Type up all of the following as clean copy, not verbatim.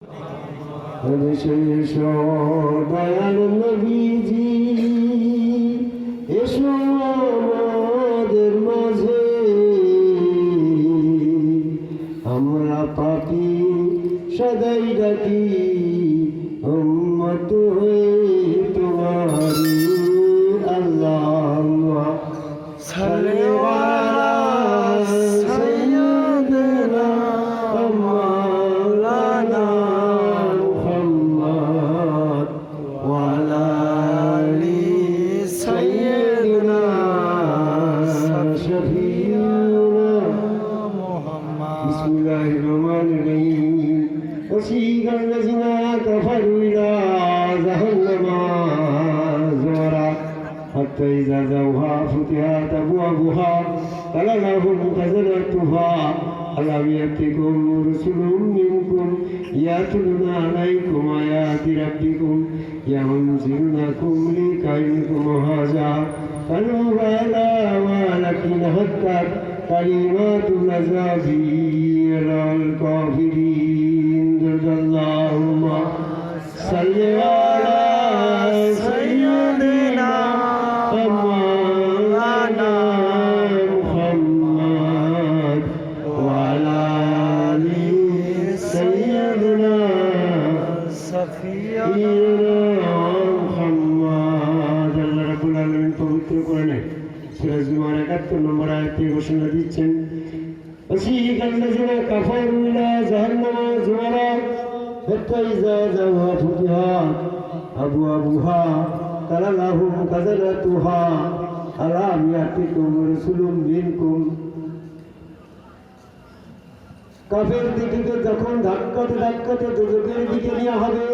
এসো দয়াল নবীজি, এসো আমাদের মাঝে, আমরা পাপী সদাই ডাকি উম্মত হয়ে তোমারি। আল্লাহুম্মা সাল্লি আলা সাইয়্যিদিনা মাওলানা মুহাম্মদ ওয়া আলা আলি সাইয়্যিদিনা শাফিউনা মুহাম্মদ। বিসমিল্লাহির রহমানির রহিম। ওয়াসিকা আল্লাযিনা কাফারু ইলা জাহান্নামা যুমারা حتى إذا زوها فتحت أبوابها قال لهم خزنتها ألم يأتكم رسل منكم يتلون عليكم آيات ربكم ينذرونكم لقاء يومكم هذا قالوا بلى ولكن حقت كلمات العذاب على الكافرين. اللهم صل على سيدنا مولانا محمد وعلى آل سيدنا سفينا محمد. আল্লাহ রাব্বুল আলামিন পবিত্র কোরআনে সূরা জুমার ৭১ নম্বর আয়াতে ঘোষণা দিচ্ছেন, ওয়াসিকা আল্লাযিনা কাফারু ইলা জাহান্নামা যুমারা হাত্তা ইযা যাওয়া ফুতিহাত আবওয়াবুহা قال لهم خزنتها ألم يأتكم رسل منكم. কাফের দিকে যখন ধাক্কাতে ধাক্কাতে দুজকের দিকে নেওয়া হবে,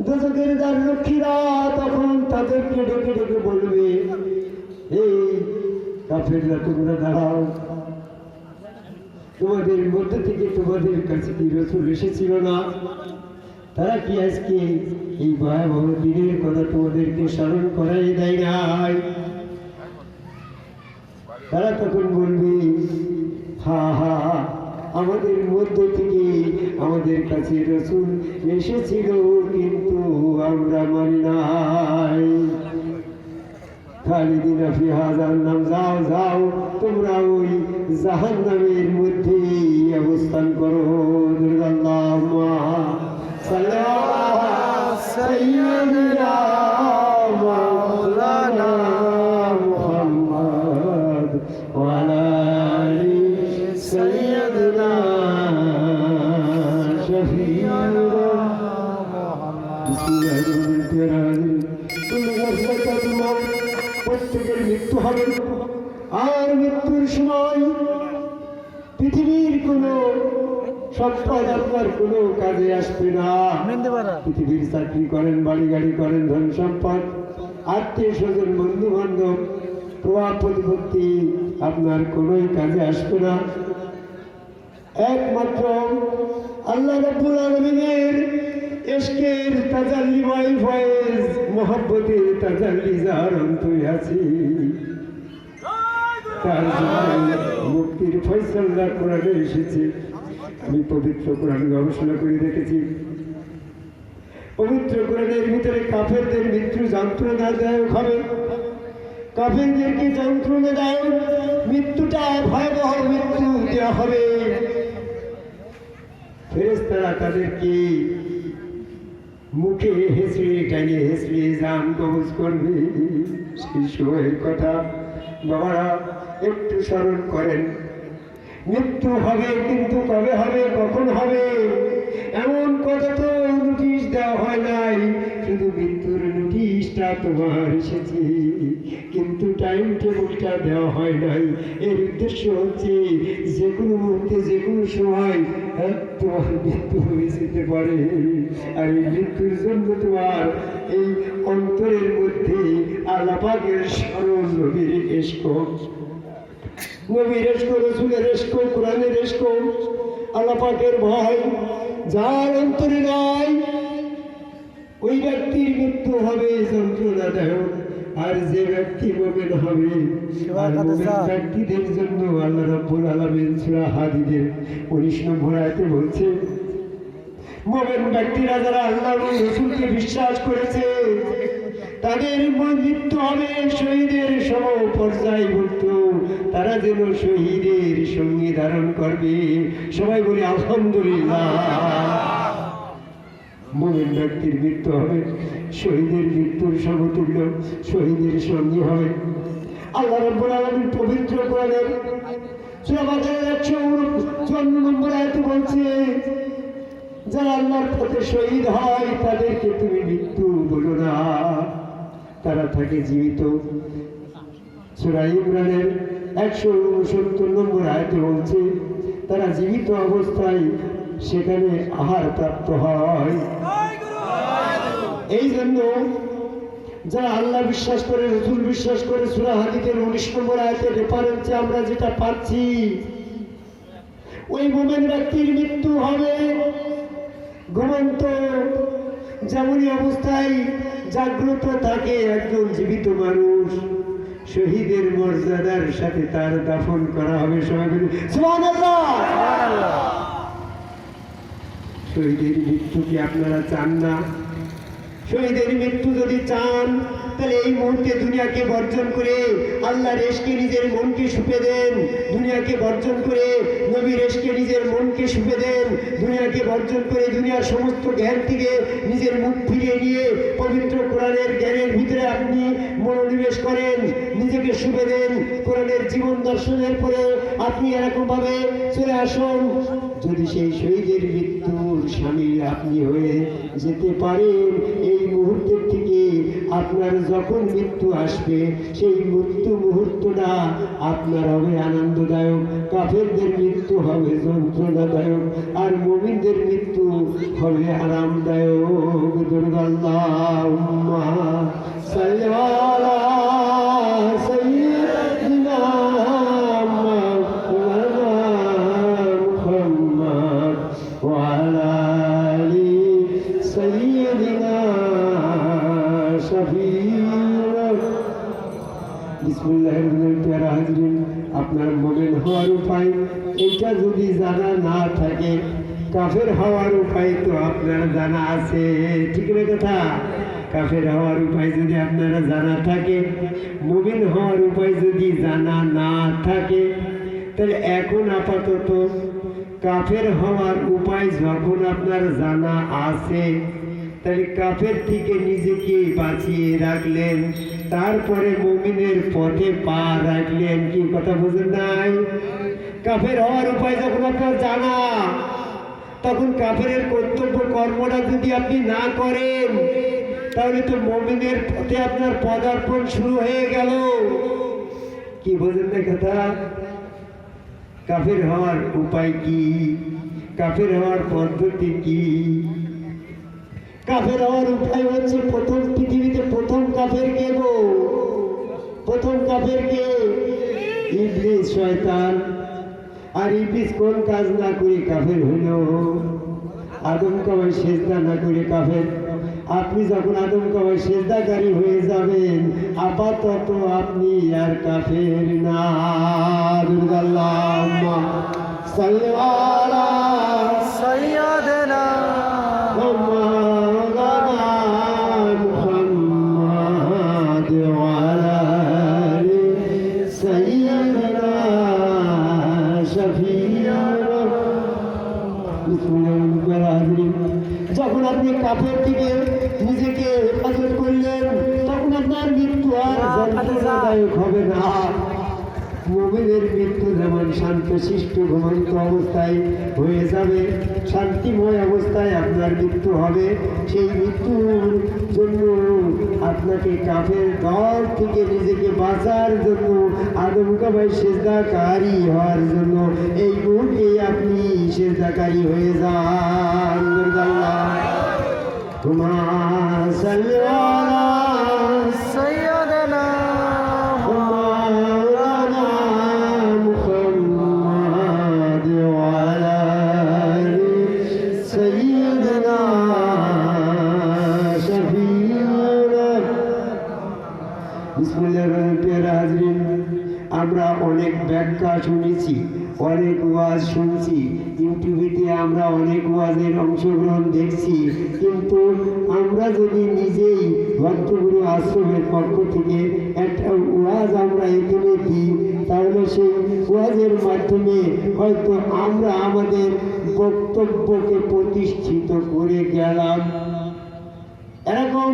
দুজকের দ্বার রক্ষীরা তখন তাদেরকে ডেকে ডেকে বলবে, এই কাফেররা তোমরা দাঁড়াও, তোমাদের মধ্যে থেকে তোমাদের কাছে কি রাসূল এসেছিল না? তারা কি আজকে এই ভয়াবহ দিনের কথা তোমাদেরকে স্মরণ করাই দেয় নাই? তারা তখন বলবে, হা হা, আমাদের মধ্য থেকে আমাদের কাছে রাসূল এসেছিল, কিন্তু আমরা মানি নাই। খালিদিনা ফিহা জাহান্নাম, যাও যাও তোমরা ওই জাহান্নামের মধ্যে অবস্থান করো। আল্লাহুম্মা সাল্লি আলা সাইয়্যিদিনা মাওলানা মুহাম্মদ ওয়া আলা আলি সাইয়্যিদিনা শাফিউনা মুহাম্মদ। বিসমিল্লাহির রহমানির রহিম। প্রত্যেকের মৃত্যু হবে, আর মৃত্যুর সময় পৃথিবীর কোনো সম্পদ আপনার কোনো কাজে আসবে না। পৃথিবীর চাকরি করেন, বাড়ি গাড়ি করেন, ধন সম্পদ, আত্মীয় স্বজন, বন্ধু বান্ধব, প্রভাব প্রতিপত্তি আপনার কোনোই কাজে আসবে না। একমাত্র আল্লাহ রাব্বুল আলামিনের ইশকের তাজাল্লিময় ফয়েজ, মোহাব্বতের তাজাল্লি যার অন্তরে আছে, তার জন্য মুক্তির ফয়সালা কোরআনে এসেছে। আমি পবিত্র কোরআন গবেষণা করে দেখেছি, পবিত্র কোরআনের ভিতরে কাফেরদের মৃত্যু যন্ত্রণাদায়ক হবে, কাফেরদেরকে যন্ত্রণাদায়ক মৃত্যুটা ভয়াবহ মৃত্যু দেওয়া হবে। ফেরেশতারা তাদেরকে মুখে হেসড়ে টাইনে হেসড়ে জান কবজ করবে। সেই সময়ের কথা বাবারা একটু স্মরণ করেন। মৃত্যু হবে, কিন্তু কবে হবে, কখন হবে এমন কথা তো নোটিশ দেওয়া হয় নাই, শুধু মৃত্যুর নোটিশটা তোমার এসেছে, কিন্তু টাইম টেবিলটা দেওয়া হয় নাই। এর উদ্দেশ্য হচ্ছে যে কোনো মুহূর্তে যে কোনো সময় তোমার মৃত্যু হয়ে যেতে পারে, আর এই মৃত্যুর জন্য তোমার এই অন্তরের মধ্যে আল্লাহ পাকের স্মরণ, নবীর ইশক, নবীর ইশক, রাসূলের ইশক, কোরআনের ইশক, আল্লাহ পাকের ভয় যার অন্তরে নাই, ওই ব্যক্তির মৃত্যু হবে যন্ত্রণাদায়ক। আর যে ব্যক্তি মুমিন হবে, মুমিন ব্যক্তিদের জন্য আল্লাহ রাব্বুল আলামিন সূরা হাদীদের 19 নম্বর আয়াতে বলছে, মুমিন ব্যক্তিরা যারা আল্লাহ ও রাসূলকে বিশ্বাস করেছে তাদের মৃত্যু হবে শহীদের সম পর্যায়ভুক্ত, তারা যেন শহীদের সঙ্গী ধারণ করবে। সবাই বলি আলহামদুলিল্লাহ। মুমিন ব্যক্তির মৃত্যু হবে শহীদের মৃত্যুর সমতুল্য, শহীদের সঙ্গী হবে। আল্লাহ রাব্বুল আলামিন পবিত্র কোরআনের সূরা বাকারার 154 নম্বর আয়াতে বলছে, যারা আল্লাহর পথে শহীদ হয় তাদেরকে তুমি মৃত্যু বলো না, তারা থাকে জীবিত। সূরা ইমরানের 169 নম্বর আয়াতে বলছে, তারা জীবিত অবস্থায় সেখানে আহার প্রাপ্ত হয়। এই জন্য যারা আল্লাহ বিশ্বাস করে, রাসূল বিশ্বাস করে, সূরা হাদীদের 19 নম্বর আয়াতের রেফারেন্সে আমরা যেটা পাচ্ছি, ওই মুমিন ব্যক্তির মৃত্যু হবে ঘুমন্ত যেমনই অবস্থায় জাগ্রত থাকে একজন জীবিত মানুষ, শহীদের মর্যাদার সাথে তার দাফন করা হবে। সবাই বলি সুবহানাল্লাহ। শহীদের মৃত্যু কি আপনারা চান না? শহীদের মৃত্যু যদি চান তাহলে এই মুহূর্তে দুনিয়াকে বর্জন করে আল্লাহ রেশকে নিজের মনকে সুপে দেন, দুনিয়াকে বর্জন করে নবী রেশকে নিজের মনকে সুপে দেন, দুনিয়াকে বর্জন করে দুনিয়ার সমস্ত জ্ঞান থেকে নিজের মুখ ফিরিয়ে নিয়ে পবিত্র কোরআনের জ্ঞানের ভিতরে আপনি মনোনিবেশ করেন, নিজেকে সুপে দেন কোরআনের জীবন দর্শনের পরে আপনি এরকমভাবে চলে আসুন। যদি সেই শহীদের মৃত্যুর শামিল আপনি হয়ে যেতে পারেন, এই মুহূর্তের থেকে আপনার যখন মৃত্যু আসবে সেই মৃত্যু মুহূর্তটা আপনার হবে আনন্দদায়ক, কাফেরদের মৃত্যু হবে যন্ত্রণাদায়ক, আর মুমিনদের মৃত্যু হবে আরামদায়ক। দুর্গাল্লাহুম্মা সাল্লি আলা সাইয়্যিদিনা মুহাম্মাদ ওয়া আলা আলি সাইয়্যিদিনা আপনার মুমিন হওয়ার উপায় এটা যদি জানা না থাকে, কাফের হওয়ার উপায় তো আপনার জানা আছে, ঠিক না কথা? কাফের হওয়ার উপায় যদি আপনারা জানা থাকে, মুমিন হওয়ার উপায় যদি জানা না থাকে, তাহলে এখন আপাতত কাফের হওয়ার উপায় যখন আপনার জানা আছে, তাহলে কাফের থেকে নিজেকে বাঁচিয়ে রাখলেন, তারপরে মুমিনের পথে পা রাখলেন। কি কথা বুঝেন নাই? কাফের হওয়ার উপায় যখন আপনার জানা, তখন কাফের কর্তব্য কর্মটা যদি আপনি না করেন, তাহলে তো মুমিনের পথে আপনার পদার্পণ শুরু হয়ে গেল। কি বুঝেন না কথা? কাফের হওয়ার উপায় কি? কাফের হওয়ার পদ্ধতি কি? কাফের হওয়ার উপায় হচ্ছে, প্রথম পৃথিবীতে প্রথম কাফের কে গো? প্রথম কাফের কে? ইবলিস, শয়তান। আর ইবলিস কোন কাজ না করে কাফের হইল? আদম কাবায় সেজদা না করে কাফের। আপনি যখন আদম কাবায় সেজদাকারী হয়ে যাবেন, আপাতত আপনি আর কাফের না। দুর্গাল্লাহুম্মা সাল্লি আলা সাইয়্যিদিনা যখন আপনি কাফের থেকে নিজেকে হেফাজত করলেন, তখন আপনার মৃত্যু আর যন্ত্রণাদায়ক হবে না। মুমিনের মৃত্যু যেমন শান্তশিষ্ট ঘুমন্ত অবস্থায় হয়ে যাবে, শান্তিময় অবস্থায় আপনার মৃত্যু হবে। সেই মৃত্যুর জন্য আপনাকে কাফের দল থেকে নিজেকে বাঁচার জন্য, আদম কাবায় সেজদাকারী হওয়ার জন্য এই মুহূর্তে আপনি সেজদাকারী হয়ে যান। তোমা সাল্লি আলা সাইয়্যিদিনা আমরা অনেক ব্যাখ্যা শুনেছি, অনেক ওয়াজ শুনছি, ইউটিউবেতে আমরা অনেক ওয়াজের অংশগ্রহণ দেখছি, কিন্তু আমরা যদি নিজেই ভক্তগুরু আশ্রমের পক্ষ থেকে একটা ওয়াজ আমরা এখানে দিই, তাহলে সেই ওয়াজের মাধ্যমে হয়তো আমরা আমাদের বক্তব্যকে প্রতিষ্ঠিত করে গেলাম। এরকম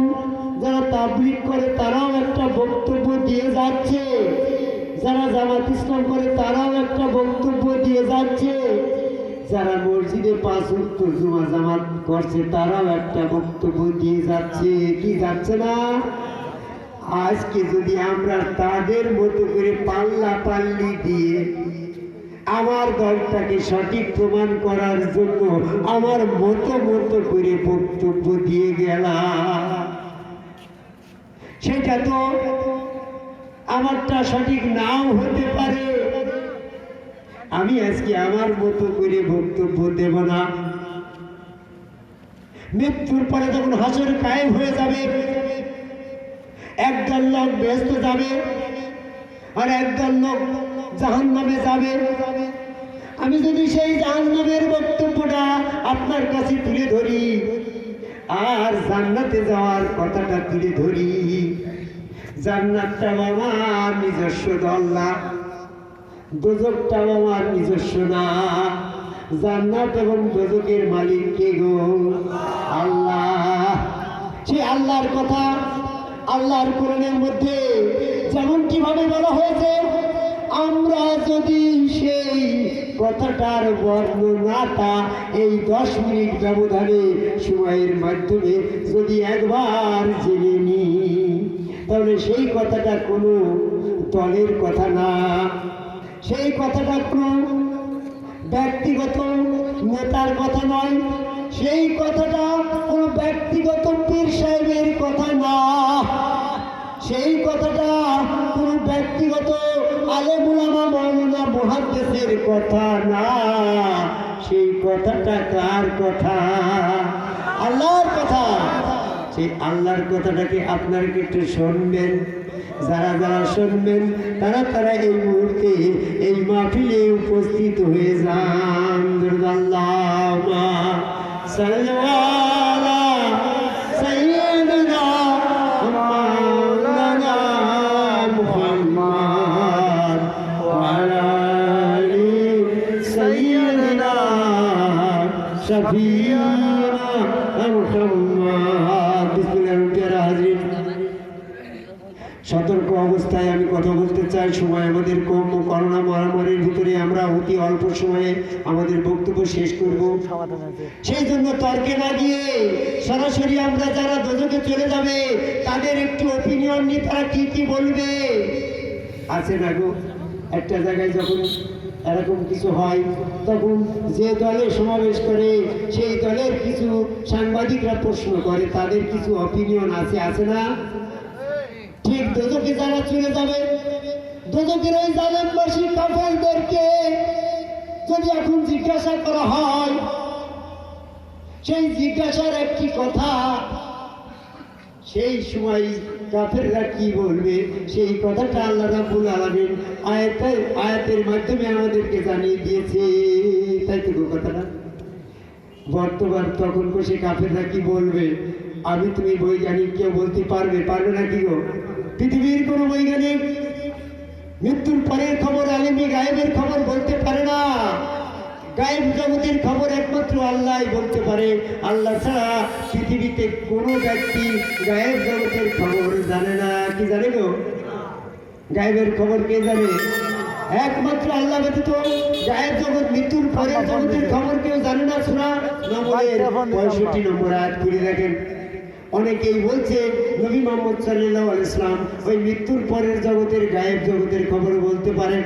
যারা তাবলীগ করে তারাও একটা বক্তব্য দিয়ে যাচ্ছে, যারা জামাত ইসলাম করে তারাও একটা বক্তব্য দিয়ে যাচ্ছে, যারা মসজিদে 5 ওয়াক্ত জুমা জামাত করছে তারাও একটা বক্তব্য দিয়ে যাচ্ছে, কি যাচ্ছে না? আজকে যদি আমরা তাদের মতো করে পাল্লা পাল্লি দিয়ে আমার দলটাকে সঠিক প্রমাণ করার জন্য আমার মতো করে বক্তব্য দিয়ে গেলাম, সেটা তো আমারটা সঠিক নাও হতে পারে। আমি আজকে আমার মতো করে বক্তব্য দেব না। মৃত্যুর পরে যখন হাসর কায়েম হয়ে যাবে, একদল লোক বেহেশতে যাবে আর একদল লোক জাহান্নামে যাবে। আমি যদি সেই জাহান্নামের বক্তব্যটা আপনার কাছে তুলে ধরি আর জান্নাতে যাওয়ার কথাটা তুলে ধরি, জান্নাতটা আমার নিজস্ব দল না, দোজখটা আমার নিজস্ব না। জান্নাত এবং দোজখের মালিক কে গো? আল্লাহ। সেই আল্লাহর কথা আল্লাহর কোরআনের মধ্যে যেমন কিভাবে বলা হয়েছে, আমরা যদি সেই কথাটার বর্ণনাটা এই 10 মিনিট ব্যবধানে সময়ের মাধ্যমে যদি একবার জেনে নিই, তাহলে সেই কথাটা কোনো দলের কথা না, সেই কথাটা কোনো ব্যক্তিগত নেতার কথা নয়, সেই কথাটা কোনো ব্যক্তিগত পীর সাহেবের কথা না, সেই কথাটা কোনো ব্যক্তিগত আলেম উলামা মাওলানা মুহাদ্দিসের কথা না, সেই কথাটা কার কথা? আল্লাহর কথা। সেই আল্লাহর কথাটাকে আপনারা একটু শুনবেন। যারা যারা শুনবেন তারা এই মুহূর্তে এই মাহফিলে উপস্থিত হয়ে যান। আল্লাহুম্মা সাল্লি আলা সাইয়্যিদিনা মাওলানা মুহাম্মদ ওয়া আলা আলি সাইয়্যিদিনা শাফিঈনা মুহাম্মদ। বিসমিল্লাহির হাজির। সতর্ক অবস্থায় আমি কথা বলতে চাই। সময় আমাদের কম, করোনা মহামারীর ভিতরে আমরা অতি অল্প সময়ে আমাদের বক্তব্য শেষ করব। সেই জন্য তর্কে না গিয়ে সরাসরি আমরা যারা দোজখে চলে যাবে তাদের একটু ওপিনিয়ন নিয়ে তারা কি বলবে। আছে না গো, একটা জায়গায় যখন এরকম কিছু হয় তখন যে দলে সমাবেশ করে সেই দলের কিছু সাংবাদিকরা প্রশ্ন করে, তাদের কিছু ওপিনিয়ন আছে না? ঠিক দোজখে যারা চলে যাবে, দোজখের ওই জালেমবাসী কাফেরদেরকে যদি এখন জিজ্ঞাসা করা হয়, সেই জিজ্ঞাসার একটি কথা, সেই সময় কাফেররা কি বলবে সেই কথাটা আল্লাহ রাব্বুল আলামিন আয়াতের মাধ্যমে আমাদেরকে জানিয়ে দিয়েছে। তাই তো কথাটা বর্তমান তখন সে কাফেররা কি বলবে আমি তুমি বৈজ্ঞানিক কেউ বলতে পারবে না কি গো? পৃথিবীর কোনো বৈজ্ঞানিক মৃত্যুর পরের খবর, আলেমি গায়েবের খবর বলতে পারে না। গায়েব জগতের খবর একমাত্র আল্লাহ বলতে পারে। আল্লাহ ছাড়া পৃথিবীতে কোনো ব্যক্তি গায়েব জগতের খবর জানে না। কি জানে গো? গায়েবের খবর কে জানে? একমাত্র আল্লাহ ব্যতীত গায়েব জগৎ, মৃত্যুর পরের জগতের খবর কেউ জানে না। সূরা নম্বরের 65 নম্বর আয়াত খুলে দেখেন। অনেকেই বলছে নবী মুহাম্মদ সাল্লাল্লাহু আলাইহি ওয়াসাল্লাম ওই মৃত্যুর পরের জগতের গায়েব জগতের খবর বলতে পারেন,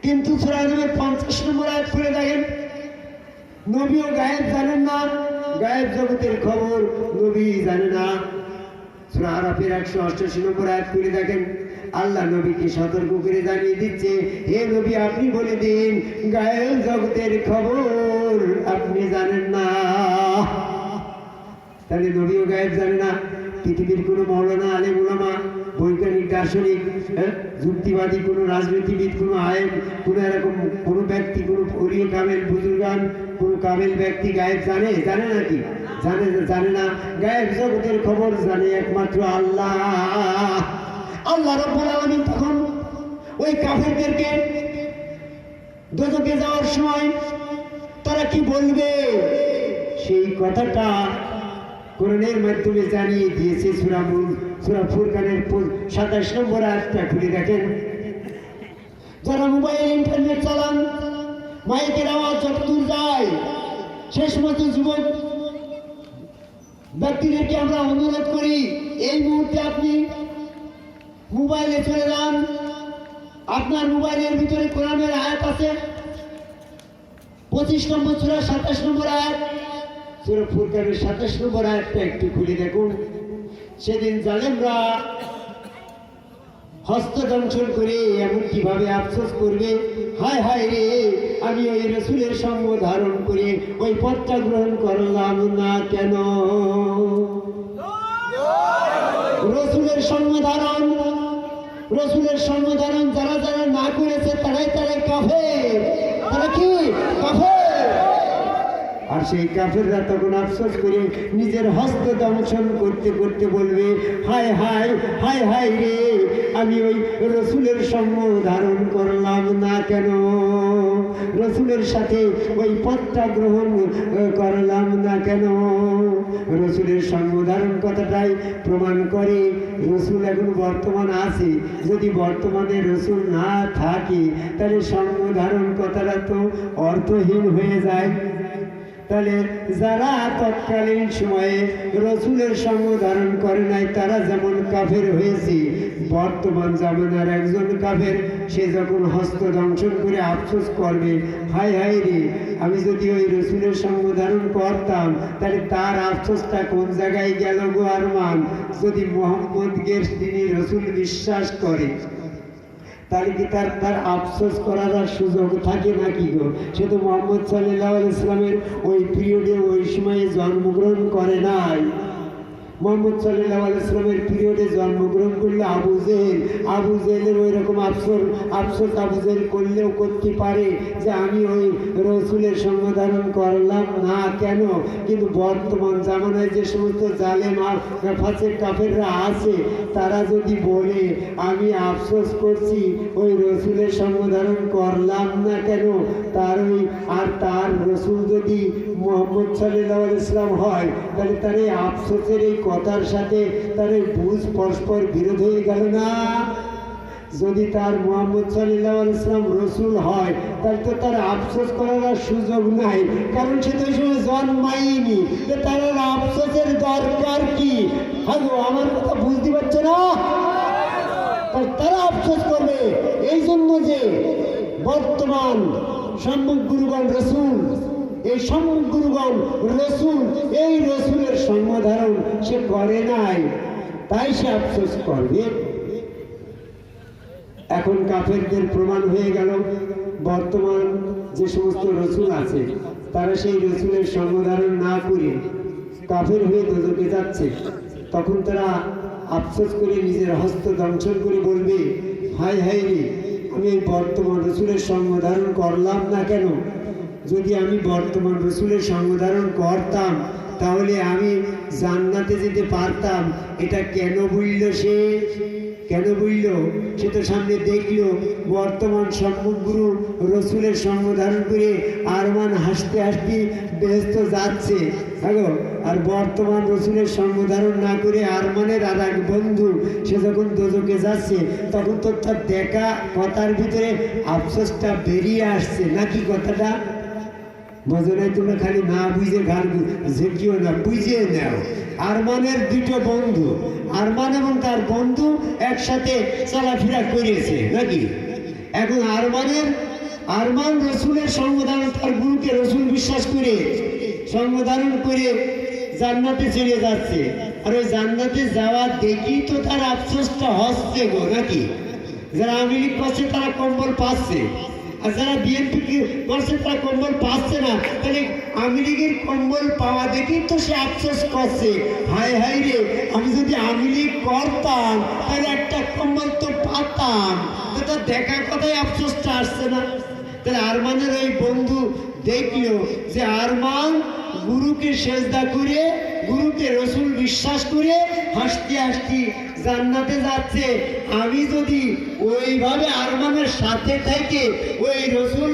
কিন্তু সূরা নূরের 50 নম্বর আয়াত খুলে দেখেন নবীও গায়েব জানেন না, গায়েব জগতের খবর নবী জানে না। সূরা আরাফের 188 নম্বর আয়াত খুলে দেখেন আল্লাহ নবীকে সতর্ক করে জানিয়ে দিচ্ছে, হে নবী আপনি বলে দিন গায়েব জগতের খবর আপনি জানেন না। তাহলে নবীও গায়েব জানে না। পৃথিবীর কোনো মাওলানা আলেম উলামা বৈজ্ঞানিক দার্শনিক, যুক্তিবাদী, কোনো রাজনীতিবিদ, কোনো আইন, কোনো এরকম কোনো ব্যক্তি, কোনো অলিয়ে কামেল বুজুর্গান, কোনো কামেল ব্যক্তি গায়েব জানে? জানে নাকি? জানে না। গায়েব জগতের খবর জানে একমাত্র আল্লাহ। আল্লাহ রাব্বুল আলামিন তখন ওই কাফেরদেরকে দোজখে যাওয়ার সময় তারা কি বলবে সেই কথাটা কোরআনের মাধ্যমে জানিয়ে দিয়েছে। সূরা ফুরকানের 27 নম্বর আয়াতটা খুলে দেখেন। যারা মোবাইল ইন্টারনেট চালান, মাইকের আওয়াজ যতদূর যায়, সে সমস্ত যুবক ব্যক্তিদেরকে আমরা অনুরোধ করি, এই মুহূর্তে আপনি মোবাইলে চলে যান, আপনার মোবাইলের ভিতরে কোরআনের আয়াত আছে, 25 নম্বর সূরা 27 নম্বর আয়াত, সূরা ফুরকানের 27 নম্বর আয়াতটা একটু খুলে দেখুন। সেদিন জালেমরা হস্তদংশন করে এমন কিভাবে আফসোস করবে, হায় হায় রে, আমি ওই রসুলের সঙ্গ ধারণ করে ওই পথটা গ্রহণ করলাম না কেন। রসুলের সঙ্গ ধারণ যারা যারা না করেছে তারাই কাফের। তারা কি কাফের? আর সেই কাফেররা তখন আফসোস করে নিজের হস্ত দংশন করতে করতে বলবে, হায় হায় হায় হায় রে, আমি ওই রসুলের সঙ্গ ধারণ করলাম না কেন, রসুলের সাথে ওই পথটা গ্রহণ করলাম না কেন। রসুলের সঙ্গ ধারণ কথাটাই প্রমাণ করে রসুল এখন বর্তমান আছে। যদি বর্তমানে রসুল না থাকে তাহলে সঙ্গ ধারণ কথাটা তো অর্থহীন হয়ে যায়। তাহলে যারা তৎকালীন সময়ে রসুলের সঙ্গ ধারণ করে নাই তারা যেমন কাফের হয়েছে, বর্তমান জামানার একজন কাফের সে যখন হস্ত দংশন করে আফসোস করবে, হায় হায় রে, আমি যদি ওই রসুলের সঙ্গ ধারণ করতাম তাহলে তার আফসোসটা কোন জায়গায় গেল গো আরমান। যদি মোহাম্মদকে তিনি রসুল বিশ্বাস করে তাহলে কি তার আফসোস করার আর সুযোগ থাকে নাকি গো? সে তো মুহাম্মদ সাল্লাল্লাহু আলাইহি ওয়াসাল্লামের ওই পিরিয়ডে ওই সময়ে জন্মগ্রহণ করে নাই। মোহাম্মদ সাল্লাল্লাহু আলাইহি ওয়াসাল্লামের পিরিয়ডে জন্মগ্রহণ করলে আবু জেহেলের ওই রকম আফসোস আবু জেহেল করলেও করতে পারে যে আমি ওই রসুলের সঙ্গ ধারণ করলাম না কেন। কিন্তু বর্তমান জামানায় যে সমস্ত জালেম আর ফাসেক কাফেররা আছে তারা যদি বলে আমি আফসোস করছি ওই রসুলের সঙ্গ ধারণ করলাম না কেন, তার রসুল যদি মুহাম্মদ সাল্লাল্লাহু আলাইহি ওয়াসাল্লাম হয় তাহলে তার এই আফসোসের এই কথার সাথে তার এই বুঝ পরস্পর বিরোধ হয়ে গেল না। যদি তার মুহাম্মদ সাল্লাল্লাহু আলাইহি ওয়াসাল্লাম রসুল হয় তাহলে তো তার আফসোস করার সুযোগ নাই, কারণ সে তো ওই সময় জন্মায়নি। তার আফসোসের দরকার কি? হ্যালো, আমার কথা বুঝতে পারছে না? তারা আফসোস করবে এই জন্য যে বর্তমান সম্মুখ গুরুগণ রসুল, এই সম্মুখ গুরুগণ রসুল, এই রসুলের সঙ্গ ধারণ সে করে নাই, তাই সে আফসোস করবে। এখন কাফেরদের প্রমাণ হয়ে গেল বর্তমান যে সমস্ত রসুল আছে তারা সেই রসুলের সঙ্গ ধারণ না করে কাফের হয়ে দোজখে যাচ্ছে। তখন তারা আফসোস করে নিজের হস্ত দংশন করে বলবে, হায় হায় রে, আমি এই বর্তমান রসুলের সঙ্গ ধারণ করলাম না কেন। যদি আমি বর্তমান রসুলের সঙ্গ ধারণ করতাম তাহলে আমি জান্নাতে যেতে পারতাম। এটা কেন বলল সে? কেন বলল? সে তো সামনে দেখলো বর্তমান সম্মুখ গুরু রসুলের সঙ্গ ধারণ করে আরমান হাসতে হাসতে বেহেশতে যাচ্ছে। আর বর্তমান রসুলের সঙ্গ ধারণ না করে আরমানের আর এক বন্ধু সে যখন দোজখে যাচ্ছে তখন তো তার দেখা কথার ভিতরে আফসোসটা বেরিয়ে আসছে নাকি? কথাটা বোঝো নাই তোমরা? খালি না বুঝে গান ঝেঁকিও না, বুঝে নাও। আরমানের দুটো বন্ধু, আরমান এবং তার বন্ধু একসাথে চলাফেরা করেছে নাকি? এখন আরমান রসুলের সঙ্গ ধারণ, তার গুরুকে রসুল বিশ্বাস করে সঙ্গ ধারণ করে জান্নাতে চলে যাচ্ছে। আর ওই জান্নাতে যাওয়া দেখি তো তার আফসোসটা হচ্ছে গো নাকি? যারা আওয়ামী লীগ করছে তারা কম্বল পাচ্ছে, আর যারা বিএনপি করছে তারা কম্বল পাচ্ছে না। তাহলে আওয়ামী লীগের কম্বল পাওয়া দেখি তো সে আফসোস করছে, হায় হায় রে, আমি যদি আওয়ামী লীগ করতাম তাহলে একটা কম্বল তো পাতাম। তো দেখা কথায় আফসোসটা আসছে না। তাহলে আরমানের ওই বন্ধু দেখলো যে আরমান গুরুকে সেজদা করে, গুরুকে রসুল বিশ্বাস করে হাসতে হাসতে জান্নাতে যাচ্ছে। আমি যদি ওইভাবে আরমানের সাথে থেকে ওই রসুল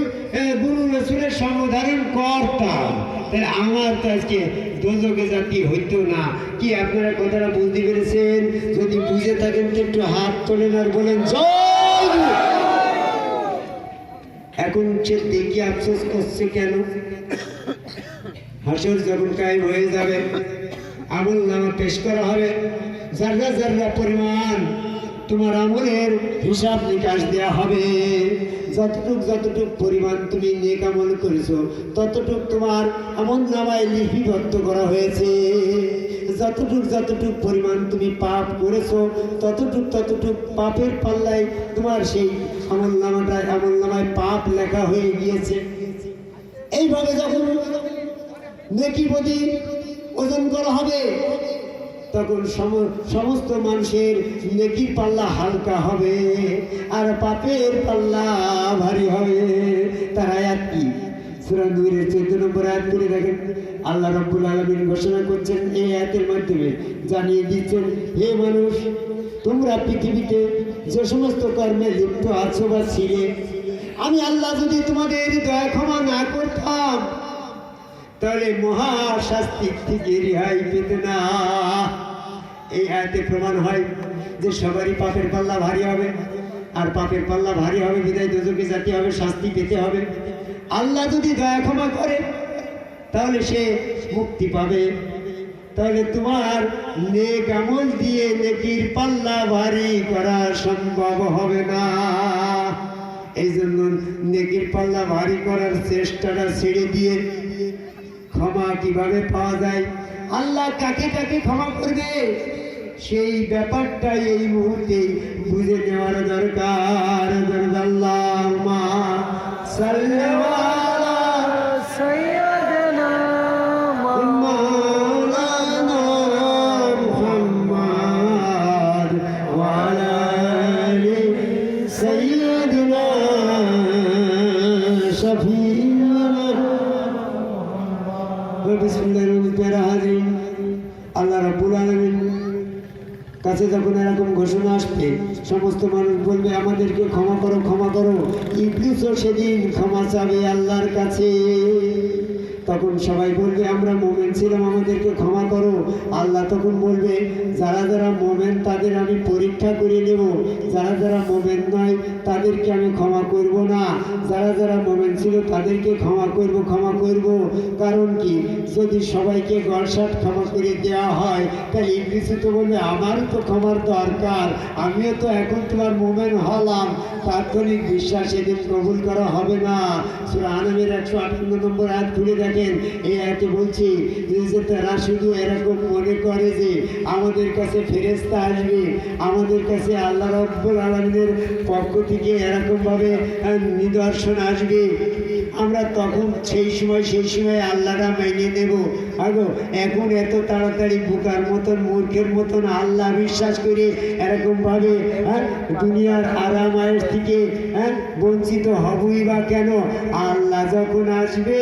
গুরু রসুলের সমাধান করতাম, তাহলে আমার তো আজকে দোজকে জাতি হইতো না। কি আপনারা কথাটা বুঝতে পেরেছেন? যদি বুঝে থাকেন তো একটু হাত তোলেন আর বলেন জয় গুরু। এখন সে দেখি আফসোস করছে কেন? হাসর যখন কায়েম হয়ে যাবে, আমল নামা পেশ করা হবে, যার্রা যার্রা পরিমাণ তোমার আমলের হিসাব নিকাশ দেওয়া হবে। যতটুক পরিমাণ তুমি নেক আমল করেছো ততটুক তোমার আমল নামায় লিপিবদ্ধ করা হয়েছে। যতটুক পরিমাণ তুমি পাপ করেছো ততটুক পাপের পাল্লায় তোমার সেই আমল নামায় পাপ লেখা হয়ে গিয়েছে। এইভাবে যখন নেকি প্রতি ওজন করা হবে তখন সমস্ত মানুষের নেকির পাল্লা হালকা হবে আর পাপের পাল্লা ভারী হবে। তার আয়াত কি? সূরা নূরের 14 নম্বর আয়াত করে দেখেন। আল্লাহ রাব্বুল আলামিন ঘোষণা করছেন এই আয়াতের মাধ্যমে, জানিয়ে দিচ্ছেন, হে মানুষ, তোমরা পৃথিবীতে যে সমস্ত কর্মে লিপ্ত আছো বা ছিলে, আমি আল্লাহ যদি তোমাদের দয়া ক্ষমা না করতাম তাহলে মহা শাস্তি থেকে রেহাই পেতে না। এই আয়াতে প্রমাণ হয় যে সবারই পাপের পাল্লা ভারী হবে, আর পাপের পাল্লা ভারী হবে বিদায় দোজকে জাতি হবে, শাস্তি পেতে হবে। আল্লাহ যদি দয়া ক্ষমা করে তাহলে সে মুক্তি পাবে। তাহলে তোমার নেক আমল দিয়ে নেকির পাল্লা ভারী করা সম্ভব হবে না। এই জন্য নেকির পাল্লা ভারী করার চেষ্টাটা ছেড়ে দিয়ে ক্ষমা কিভাবে পাওয়া যায়, আল্লাহ কাকে কাকে ক্ষমা করবে, সেই ব্যাপারটা এই মুহূর্তে বুঝে নেওয়ার দরকার। আল্লাহুম্মা সাল্লি আলা সাইয়্যিদিনা মাওলানা মুহাম্মদ ওয়া আলা আলি সাইয়্যিদিনা শাফিঈনা। আল্লাহ রাব্বুল আলামিন কাছে যখন এরকম ঘোষণা আসবে, সমস্ত মানুষ বলবে আমাদেরকে ক্ষমা করো, ক্ষমা করো। ইবলিসও সেদিন ক্ষমা চাবে আল্লাহর কাছে। তখন সবাই বলবে আমরা মোমেন ছিলাম, আমাদেরকে ক্ষমা করো। আল্লাহ তখন বলবে যারা যারা মোমেন তাদের আমি পরীক্ষা করে নেব, যারা যারা মোমেন নয় তাদেরকে আমি ক্ষমা করব না। যারা যারা মোমেন ছিল তাদেরকে ক্ষমা করব। কারণ কি, যদি সবাইকে গড়সাট ক্ষমা করে দেওয়া হয় তাহলে ইবলিস তো বলবে আমারও তো ক্ষমার দরকার, আমিও তো এখন তোমার মোমেন হলাম। তাৎক্ষণিক বিশ্বাস এদিন কবুল করা হবে না। সূরা আনামের 158 নম্বর আয়াত খুলে দেখেন। এই আয়াতে বলছি যে তারা শুধু এরকম মনে করে যে আমাদের কাছে ফেরেশতা আসবে, আমাদের কাছে আল্লাহ রাব্বুল আলামিনের পক্ষ থেকে এরকমভাবে নিদর্শন আসবে, আমরা তখন সেই সময় আল্লাহরা মেনে নেব। আগো এখন এত তাড়াতাড়ি বোকার মতন মূর্খের মতন আল্লাহ বিশ্বাস করে এরকমভাবে দুনিয়ার আরামায়ের থেকে বঞ্চিত হবই বা কেন? আল্লাহ যখন আসবে,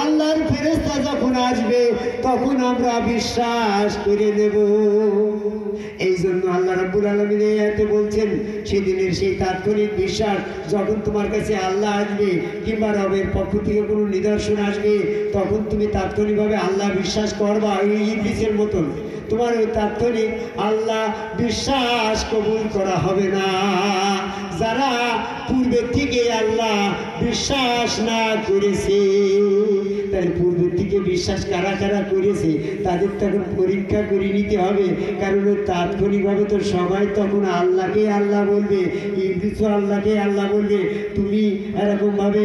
আল্লাহর ফেরেশতা যখন আসবে তখন আমরা বিশ্বাস করে নেব। এই জন্য আল্লাহ রাব্বুল আলামিন এতে বলছেন সেদিনের সেই তাৎক্ষণিক বিশ্বাস, যখন তোমার কাছে আল্লাহ আসবে কিংবা রবের পক্ষ থেকে কোনো নিদর্শন আসবে তখন তুমি তাৎক্ষণিকভাবে আল্লাহ বিশ্বাস করবা। এই ইবলিসের মতন তোমার ওই তাৎক্ষণিক আল্লাহ বিশ্বাস কবুল করা হবে না। যারা পূর্বের থেকে আল্লাহ বিশ্বাস না করেছে, তাই পূর্বের থেকে বিশ্বাস কারা কারা করেছে তাদের তখন পরীক্ষা করে নিতে হবে। কারণ ওই তাৎক্ষণিকভাবে তো সবাই তখন আল্লাহকে আল্লাহ বলবে, ইবলিসও আল্লাহকে আল্লাহ বলবে। তুমি এরকমভাবে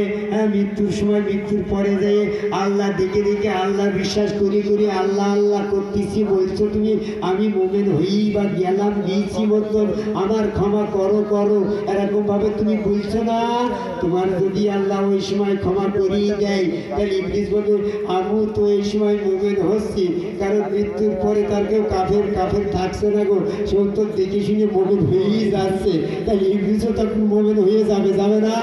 মৃত্যুর সময়, মৃত্যুর পরে যেয়ে আল্লাহ দেখে দেখে আল্লাহ বিশ্বাস করি আল্লাহ আল্লাহ করতেছি বলছো তুমি, আমি মোমেন হয়েই বা গেলাম গিয়েছি মতন আমার ক্ষমা করো এরকমভাবে তুমি বলছো না। তোমার যদি আল্লাহ ওই সময় ক্ষমা করিয়ে দেয় তাহলে ইবলিস বলবে আমি তো এই সময় মুমিন হচ্ছি, কারণ মৃত্যুর পরে তার কেউ কাফের কাফের থাকছে না গো, সে তো দেখে শুনে মুমিন হয়েই যাচ্ছে। তাই ইবলিসও তখন মুমিন হয়ে যাবে, যাবে না?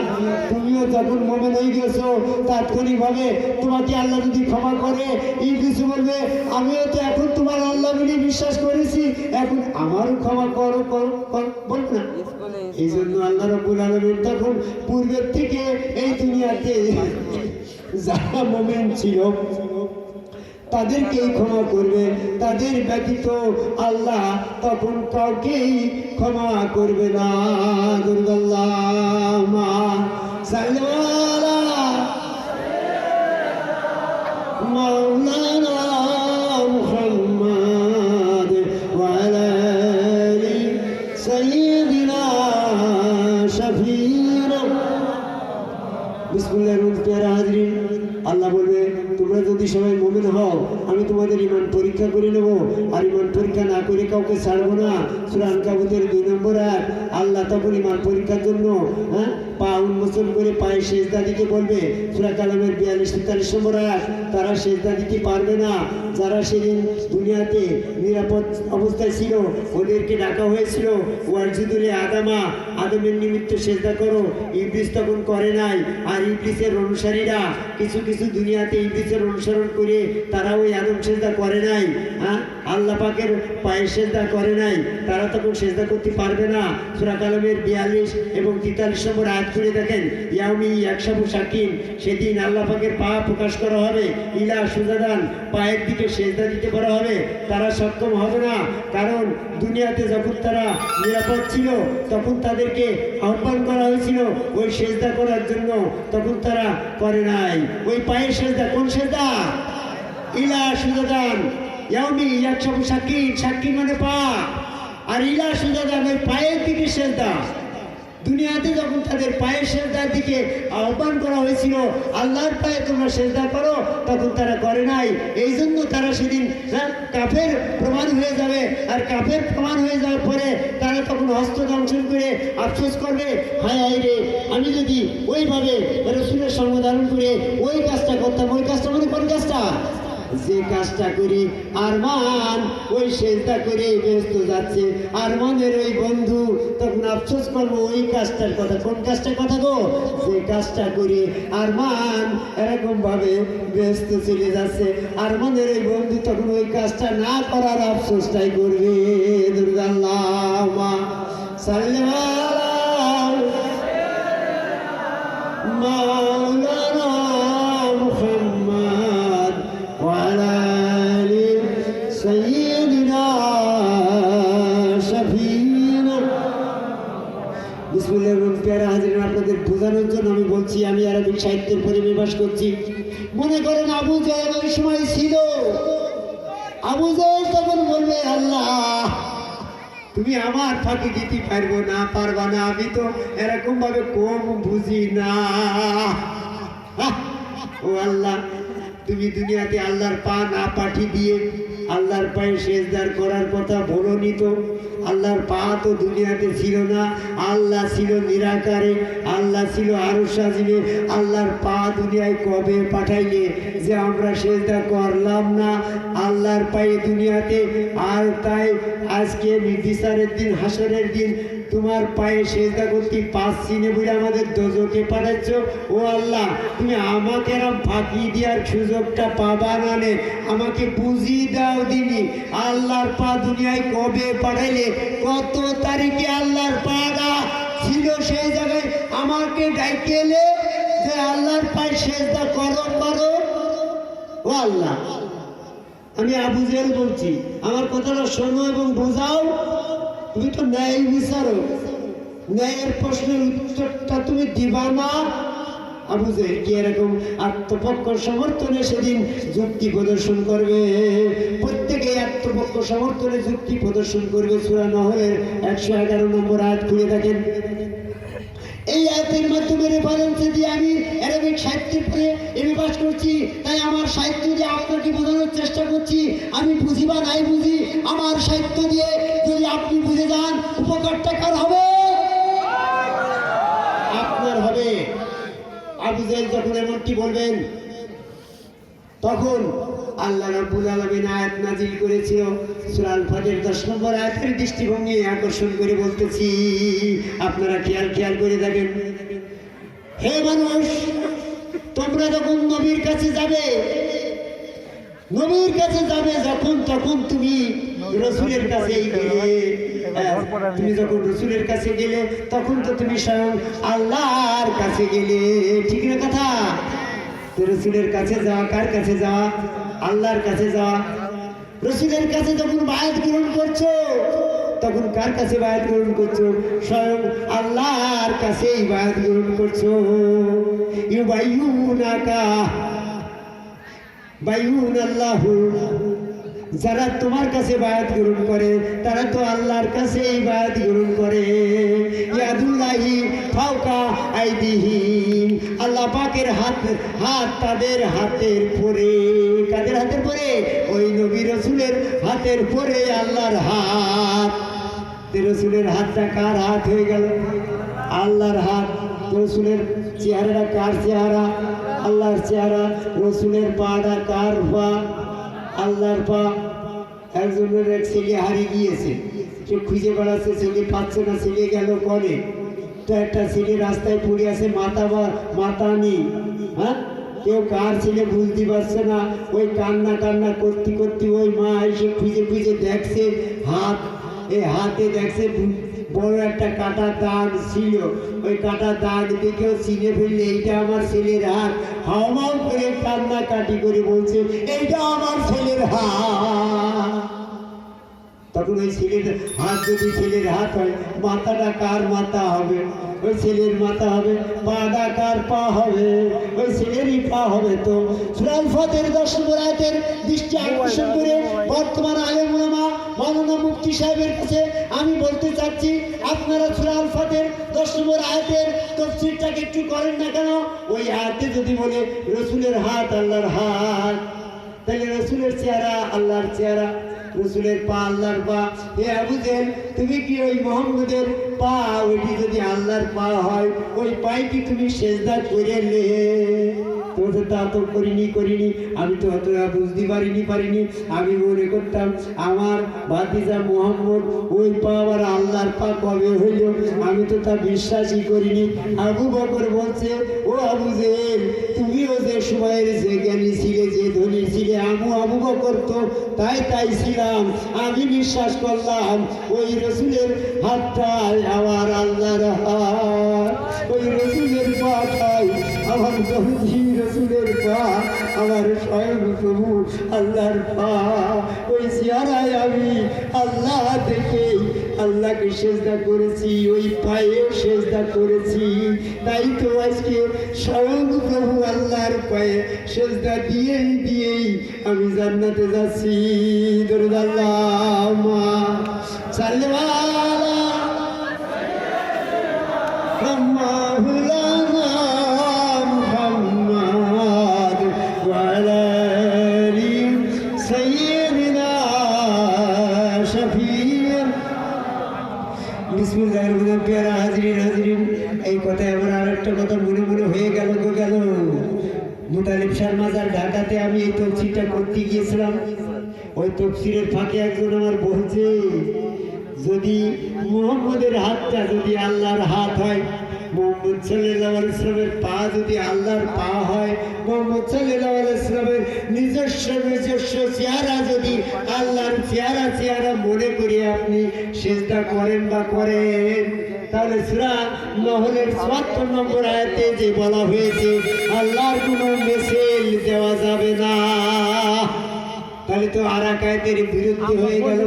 তুমিও যখন মুমিন হয়ে গেছো তাৎক্ষণিকভাবে তোমাকে আল্লাহ যদি ক্ষমা করে, ইবলিস বলবে আমিও তো এখন তোমার আল্লাহ বলে বিশ্বাস করেছি, এখন আমারও ক্ষমা করো করো করো, বলবে না? এই জন্য আল্লাহ রাব্বুল আলামিন তখন পূর্বের থেকে এই দুনিয়াতে যারা মুমিন ছিল তাদেরকেই ক্ষমা করবে, তাদের ব্যতীত আল্লাহ তখন কাউকেই ক্ষমা করবে না। আল্লাহুম্মা সাল্লি আলা মাওলানা মুহাম্মাদ ওয়া আলা আলি সাইয়্যিদিনা শাফিনা। বিসমিল্লাহির রহমানির রহিম। আল্লাহ বলবে তোমরা যদি সবাই মুমিন হও আমি তোমাদের ঈমান পরীক্ষা করে নেব, আর ঈমান পরীক্ষা না করে কাউকে ছাড়বো না। সূরা আনকাবুতের 2 নম্বর আয়াত। আল্লাহ তখন ঈমান পরীক্ষার জন্য পা উন্মোচন করে পায়ে সেজদা দিতে বলবে। সূরা কালামের 42-43 নম্বর আয়াত। তারা সেজদা দিতে পারবে না যারা সেদিন দুনিয়াতে নিরাপদ অবস্থায় ছিল, ওদেরকে ডাকা হয়েছিল ওয়াজুদুলে আদামা, আদমের নিমিত্ত সেজদা করো। ইবলিস তখন করে নাই, আর ইবলিসের অনুসারীরা কিছু কিছু দুনিয়াতে ইবলিসের অনুসরণ করে তারা ওই আদম সেজদা করে নাই, আল্লাহ পাকের পায়ে সেজদা করে নাই, তারা তখন সেজদা করতে পারবে না। সূরা কালামের 42 এবং 43 নম্বর আয়াত করে দেখেন, ইয়াউমি ইয়াকশাফু শাকিন, সেদিন আল্লাহ পাকের পা প্রকাশ করা হবে, ইলা সুজাদান, পায়ের দিকে সেজদা দিতে বলা হবে, তারা সক্ষম হবে না। কারণ দুনিয়াতে যখন তারা নিরাপদ ছিল তখন তাদেরকে আহ্বান করা হয়েছিল ওই সেজদা করার জন্য, তখন তারা করে নাই। ওই পায়ের সেজদা কোন সেজদা? ইলা সুজাদান, ইয়াউমি ইয়াকশাফু শাকিন, শাকিন মানে পা, আর ইলা সুজাদান ওই পায়ের দিকে সেজদা। দুনিয়াতে যখন তাদের পায়ের সেজদার দিকে আহ্বান করা হয়েছিল আল্লাহর পায়ে তোমরা সেজদা করো, তখন তারা করে নাই। এই জন্য তারা সেদিন কাফের প্রমাণ হয়ে যাবে, আর কাফের প্রমাণ হয়ে যাওয়ার পরে তারা তখন হস্ত দংশন করে আফসোস করবে, হায় হায় রে, আমি যদি ওইভাবে রাসূলের সঙ্গ ধারণ করে ওই কাজটা করতাম। ওই কাজটা মানে কোন কাজটা? যে কাজটা করে আরমান ওই সেজদা করে ব্যস্ত যাচ্ছে, আরমানের ওই বন্ধু তখন আফসোস করবো ওই কাজটার কথা। কোন কাজটার কথা গো? যে কাজটা করে আরমান এরকম ভাবে ব্যস্ত চলে যাচ্ছে, আরমানের ওই বন্ধু তখন ওই কাজটা না করার আফসোসটাই করবে। আল্লাহুম্মা সাল্লি আলা মাওলানা মুহাম্মাদ ওয়া আলা আলি সাইয়্যিদিনা শাফিনা। বিসমিল্লাহির রহমানির রহিম। হাজিরিন, আপনাদের বোঝানোর জন্য আমি বলছি, আমি আরবিক সাহিত্যের পরিবেশ করছি। মনে করেন আবু জাহেল ওই সময় ছিল, আবু জাহেল তখন বলবে আল্লাহ তুমি আমার ফাঁকি দিতে পারবো না, পারবা না, আমি তো এরকম ভাবে কম বুঝি না। ও আল্লাহ, তুমি দুনিয়াতে আল্লাহর পা না পাঠিয়ে দিয়ে আল্লাহর পায়ে সেজদার করার কথা বলোনি তো। আল্লাহর পা তো দুনিয়াতে ছিল না, আল্লাহ ছিল নিরাকারে, আল্লাহ ছিল আরশ আজিমে। আল্লাহর পা দুনিয়ায় কবে পাঠাইলে যে আমরা সেজদা করলাম না আল্লাহর পায়ে দুনিয়াতে? আর তাই আজকে বিচারের দিন, হাসরের দিন তোমার পায়ে সেজদা করতে পারছি না বলে আমাদের দোজখে পাঠাচ্ছ। ও আল্লাহ, তুমি আমাকে এরকম ফাঁকি দেওয়ার সুযোগটা পাবা না, আমাকে বুঝিয়ে দাও দিনি আল্লাহর পা দুনিয়ায় কবে পাঠাইলে, কত তারিখে আল্লাহর পাটা ছিল সেই জায়গায় আমাকে ডাইকেলে যে আল্লাহর পায়ে সেজদা করো করো। ও আল্লাহ, আমি আবু জেহেল বলছি, আমার কথাটা শোনো এবং বোঝাও। তুমি তো ন্যায় বিচারো, ন্যায়ের প্রশ্নের উত্তরটা তুমি দিবা না। আবু জেহেল কি এরকম আত্মপক্ষ সমর্থনে সেদিন যুক্তি প্রদর্শন করবে? প্রত্যেকে আত্মপক্ষ সমর্থনে যুক্তি প্রদর্শন করবে। সূরা নহলের 111 নম্বর আয়াত খুলে দেখেন। এই আয়াতের মাধ্যমে রেফারেন্সে দিয়ে আমি অ্যারাবিক সাহিত্যের পরে এমএ পাস করছি, তাই আমার সাহিত্য দিয়ে আপনাকে বোঝানোর চেষ্টা করছি। আমি বুঝি বা নাই বুঝি, আমার সাহিত্য দিয়ে যদি আপনি বুঝে যান উপকারটা কার হবে? আপনার হবে। আবু জেহেল যখন এমনটি বলবেন তখন আল্লাহ রাব্বুল আলামিন আয়াত নাজিল করেছিল সূরা আল ফাতির 10 নম্বর আয়াতের দৃষ্টিভঙ্গি আকর্ষণ করে বলতেছি, আপনারা খেয়াল করে দেখেন। হে মানুষ, তোমরা যখন নবীর কাছে যাবে যখন তখন তুমি রসুলের কাছেই গেলে। তুমি যখন রসুলের কাছে গেলে তখন তো তুমি স্বয়ং আল্লাহর কাছে গেলে, ঠিক না কথা? তো রসুলের কাছে যাওয়া, কার কাছে যাওয়া? আল্লাহর কাছে যাওয়া। রসুলের কাছে যখন বায়াত গ্রহণ করছো তখন কার কাছে বায়াত গ্রহণ করছো? স্বয়ং আল্লাহর কাছেই বায়াত গ্রহণ করছো। ইউবাইয়ুনাকা বাইয়ুনাল্লাহু, যারা তোমার কাছে বায়াত গ্রহণ করে তারা তো আল্লাহর কাছেই বায়াত গ্রহণ করে। ইয়াদুল্লাহি ফাওকা আইদিহিম, আল্লাহ পাকের হাত তাদের হাতের পরে। কাদের হাতের পরে? ওই নবী রাসূলের হাতের পরে আল্লাহর হাত। রাসূলের হাতটা কার হাত হয়ে গেল? আল্লাহর হাত। রাসূলের চেহারাটা কার চেহারা? আল্লাহর চেহারা। রাসূলের পাটা কার পা? আল্লাহর পা। একজনের এক ছেলে হারিয়ে গিয়েছে, সে খুঁজে বেড়াচ্ছে, ছেলে পাচ্ছে না, ছেলে গেল কনে। তো একটা ছেলে রাস্তায় পড়ে আছে, মাথা নেই। হ্যাঁ, কেউ কার ছেলে বুঝতে পারছে না। ওই কান্না করতে ওই মা এসে খুঁজে দেখছে হাতে দেখছে বড় একটা কাটা দাগ ছিল। ওই কাটা দাগ দেখেও চিনে ফেললে এইটা আমার ছেলের হাত। হাওমাও করে কান্নাকাটি করে বলছে এইটা আমার ছেলের হাত। তখন ওই ছেলের হাত যদি ছেলের হাত হয়, মাথাটা কার মাথা হবে? ওই ছেলের মাথা হবে। পাটা কার পা হবে? ওই ছেলেরই পা হবে। তো সূরা আল ফাতির 10 নম্বর আয়াতের দৃষ্টি আকর্ষণ করে বর্তমান আলেম উলামা মাওলানা মুফতি সাহেবের কাছে আমি বলতে চাচ্ছি, আপনারা সূরা আল ফাতির 10 নম্বর আয়াতের তাফসীরটাকে একটু করেন না কেন? ওই আয়াতে যদি বলে রাসূলের হাত আল্লাহর হাত, তাহলে রাসূলের চেহারা আল্লাহর চেহারা, রাসূলের পা আল্লাহর পা। হে আবু জেহেল, তুমি কি ওই মুহাম্মদের পা, ওইটি যদি আল্লাহর পা হয়, ওই পায়ে কি তুমি সেজদা করলে? তো তা তো করিনি। আমি তো অতটা বুঝতে পারিনি। আমি মনে করতাম আমার ভাতিজা মুহাম্মদ ওই পা আবার আল্লাহর পা কবে হইল, আমি তো তা বিশ্বাসই করিনি। আবু বকর বলছে, ও আবু জেহেল, তুমিও যে সময়ের যে জ্ঞানী ছিলে, যে ধনী ছিলে, আবু বকর তো তাই ছিলাম। আমি বিশ্বাস করলাম ওই রাসূলের হাতটাই আমার আল্লাহর হাত, ওই রাসূলের পাটাই আমার নবী রাসূলের পা, আমার স্বয়ং প্রভু আল্লাহর পা। ওই চেহারায় আমি আল্লাহ দেখেই আল্লাহকে সেজদা করেছি, ওই পায়ে সেজদা করেছি। তাই তো আজকে স্বয়ং প্রভু আল্লাহর পায়ে সেজদা দিয়েই আমি জান্নাতে যাচ্ছি। দরুদ আল্লাহুম্মা সাল্লি আলা মাওলানা মুহাম্মদ ওয়া আলা আলি সাইয়্যিদিনা শফিঈ। বিসমিল্লাহির রহমানির প্যারা হাজিরিন, এই কথায় আমার আরেকটা কথা মনে হয়ে গেল। মুতালিব শাহ মাজার ঢাকাতে আমি এই তফসিরটা করতে গিয়েছিলাম। ওই তফসিরের ফাঁকে একজন আমার বলছে, যদি মুহাম্মদের হাতটা যদি আল্লাহর হাত হয়, মুহাম্মদ সাল্লাল্লাহু আলাইহি ওয়াসাল্লামের পা যদি আল্লাহর পা হয়, মুহাম্মদ সাল্লাল্লাহু আলাইহি ওয়াসাল্লামের নিজস্ব চেহারা যদি আল্লাহর চেহারা মনে করে আপনি সিজদা করেন, তাহলে সূরা নহলের ৭৪ নম্বর আয়াতে যে বলা হয়েছে আল্লাহর কোনো মিসাল দেওয়া যাবে না, তাহলে তো আরাকায়াতের বিরুদ্ধে হয়ে গেল।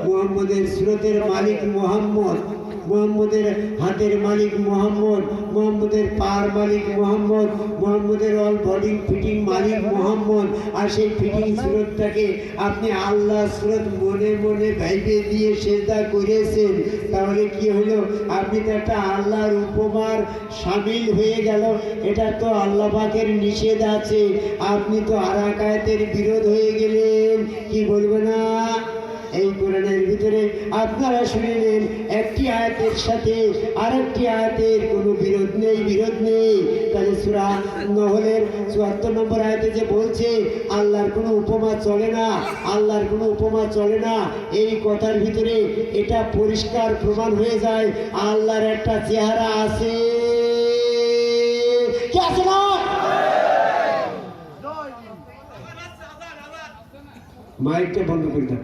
মুহাম্মদের সুরতের মালিক মুহাম্মদ, মুহাম্মদের হাতের মালিক মুহাম্মদ, মুহাম্মদের পার মালিক মুহাম্মদ, মুহাম্মদের অল বডি ফিটিং মালিক মুহাম্মদ। আর সেই ফিটিং সুরতটাকে আপনি আল্লাহ সুরত মনে ভাইবে দিয়ে সেজদা করেছেন, তাহলে কি হলো? আপনি তো একটা আল্লাহর উপমার শামিল হয়ে গেল। এটা তো আল্লাহ পাকের নিষেধ আছে, আপনি তো আরাকায়াতের বিরোধ হয়ে গেলেন। কি বলবে না? এই কোরআনের ভিতরে আপনারা শুনিলেন একটি আয়াতের সাথে আরেকটি আয়াতের কোনো বিরোধ নেই। তাহলে সূরা নহলের ৭৪ নম্বর আয়াতে যে বলছে আল্লাহর কোনো উপমা চলে না, এই কথার ভিতরে এটা পরিষ্কার প্রমাণ হয়ে যায় আল্লাহর একটা চেহারা আছে, কি আছে না? মাইকটা বন্ধ করে দাও।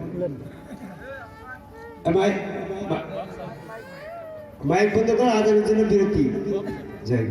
মাইক বন্ধ করো, আদানের জন্য বিরতি। যাই